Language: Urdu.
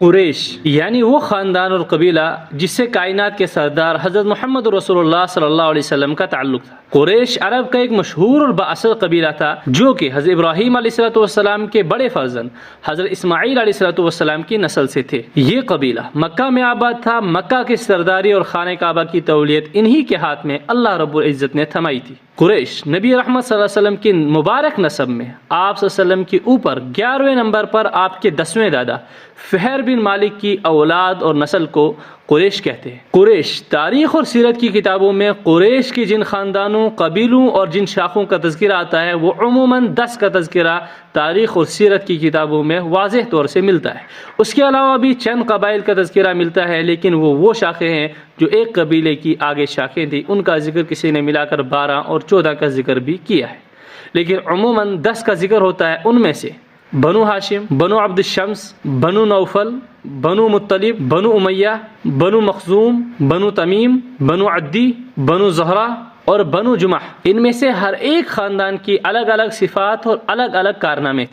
قریش یعنی وہ خاندان اور قبیلہ جس سے کائنات کے سردار حضرت محمد رسول اللہ صلی اللہ علیہ وسلم کا تعلق تھا۔ قریش عرب کا ایک مشہور اور بااثر قبیلہ تھا جو کہ حضرت ابراہیم علیہ السلام کے بڑے فرزند حضرت اسماعیل علیہ السلام کی نسل سے تھے۔ یہ قبیلہ مکہ میں آباد تھا۔ مکہ کی سرداری اور خانہ کعبہ کی تولیت انہی کے ہاتھ میں اللہ رب العزت نے تھمائی تھی۔ قریش نبی رحمت صلی اللہ علیہ وسلم کی مبارک نسب میں آپ صلی اللہ علیہ وسلم کے اوپر 11ویں نمبر پر آپ کے 10ویں دادا فہر بن مالک کی اولاد اور نسل کو قریش کہتے ہیں۔ قریش تاریخ اور سیرت کی کتابوں میں قریش کی جن خاندانوں، قبیلوں اور جن شاخوں کا تذکرہ آتا ہے وہ عموماً 10 کا تذکرہ تاریخ اور سیرت کی کتابوں میں واضح طور سے ملتا ہے۔ اس کے علاوہ بھی چند قبائل کا تذکرہ ملتا ہے، لیکن وہ شاخیں ہیں جو ایک قبیلے کی آگے شاخیں تھیں، ان کا ذکر کسی نے ملا کر 12 اور 14 کا ذکر بھی کیا ہے، لیکن عموماً 10 کا ذکر ہوتا ہے۔ ان میں سے بنو ہاشم، بنو عبد الشمس، بنو نوفل، بنو مطلب، بنو امیہ، بنو مخزوم، بنو تمیم، بنو عدی، بنو زہرہ اور بنو جمح، ان میں سے ہر ایک خاندان کی الگ الگ صفات اور الگ الگ کارنامے